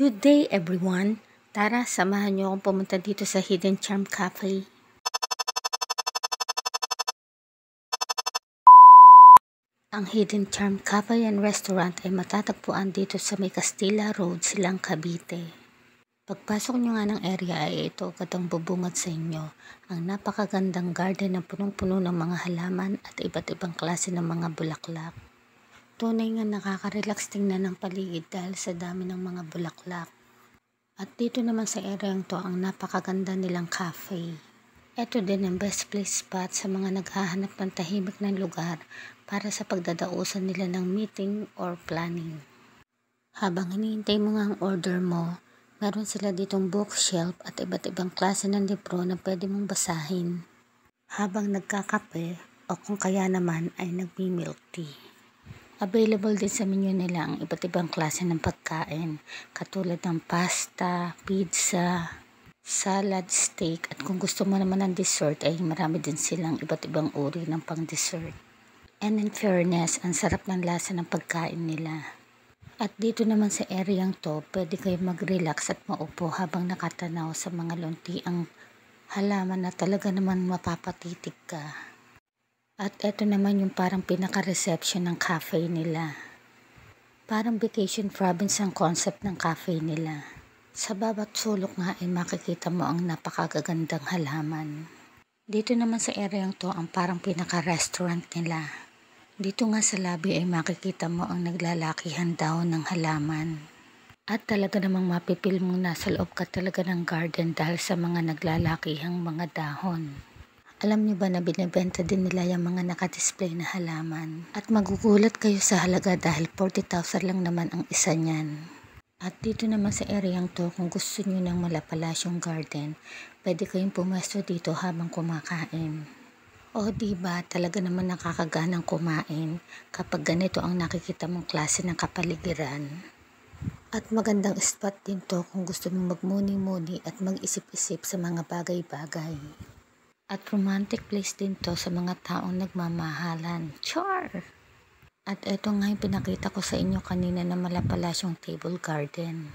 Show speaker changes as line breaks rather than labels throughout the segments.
Good day everyone! Tara, samahan niyo akong pumunta dito sa Hidden Charm Cafe. Ang Hidden Charm Cafe and Restaurant ay matatagpuan dito sa May Castilla Road, Silang, Cavite. Pagpasok nyo nga ng area ay ito agad ang bubungad sa inyo. Ang napakagandang garden na punong-puno ng mga halaman at iba't ibang klase ng mga bulaklak. Tunay nga nakaka-relax tingnan ng paligid dahil sa dami ng mga bulaklak. At dito naman sa area to ang napakaganda nilang cafe. Ito din ang best place spot sa mga naghahanap ng tahimik na lugar para sa pagdadausan nila ng meeting or planning. Habang hinihintay mo nga ang order mo, meron sila ditong bookshelf at iba't ibang klase ng libro na pwede mong basahin. Habang nagkakape o kung kaya naman ay nagmi-milk tea. Available din sa menu nila ang iba't ibang klase ng pagkain, katulad ng pasta, pizza, salad, steak, at kung gusto mo naman ng dessert ay marami din silang iba't ibang uri ng pang-dessert. And in fairness, ang sarap ng lasa ng pagkain nila. At dito naman sa area to, pwede kayo mag-relax at maupo habang nakatanaw sa mga luntiang halaman na talaga naman mapapatitig ka. At eto naman yung parang pinaka-reception ng cafe nila. Parang vacation province ang concept ng cafe nila. Sa bawat sulok nga ay makikita mo ang napakagagandang halaman. Dito naman sa area to ang parang pinaka-restaurant nila. Dito nga sa lobby ay makikita mo ang naglalakihan daon ng halaman. At talaga namang mapipil mong nasa loob ka talaga ng garden dahil sa mga naglalakihang mga dahon. Alam niyo ba na binibenta din nila yung mga nakadisplay na halaman? At magugulat kayo sa halaga dahil 40,000 lang naman ang isa niyan. At dito naman sa area to, kung gusto niyo ng malapalasyong garden, pwede kayong pumesto dito habang kumakain. O diba, talaga naman nakakaganang kumain kapag ganito ang nakikita mong klase ng kapaligiran. At magandang spot din to kung gusto mong magmuni-muni at mag-isip-isip sa mga bagay-bagay. At romantic place din to sa mga taong nagmamahalan. Char! At eto nga yung pinakita ko sa inyo kanina na malapalasyong table garden.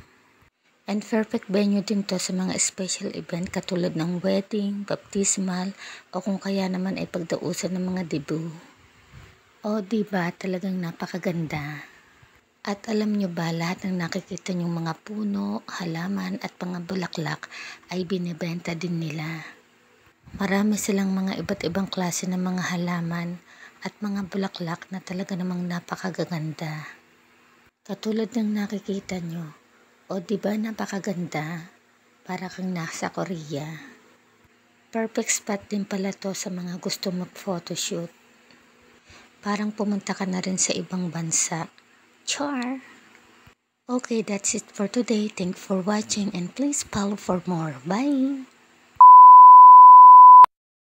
And perfect venue din to sa mga special event katulad ng wedding, baptismal, o kung kaya naman ay pagdausan ng mga debut. O diba, talagang napakaganda. At alam nyo ba, lahat ng nakikita nyong mga puno, halaman at mga bulaklak ay binibenta din nila. Marami silang mga iba't ibang klase ng mga halaman at mga bulaklak na talaga namang napakagaganda. Katulad ng nakikita nyo, o diba napakaganda? Para kang nasa Korea. Perfect spot din pala to sa mga gusto mag-photoshoot. Parang pumunta ka na rin sa ibang bansa. Char! Okay, that's it for today. Thanks for watching and please follow for more. Bye!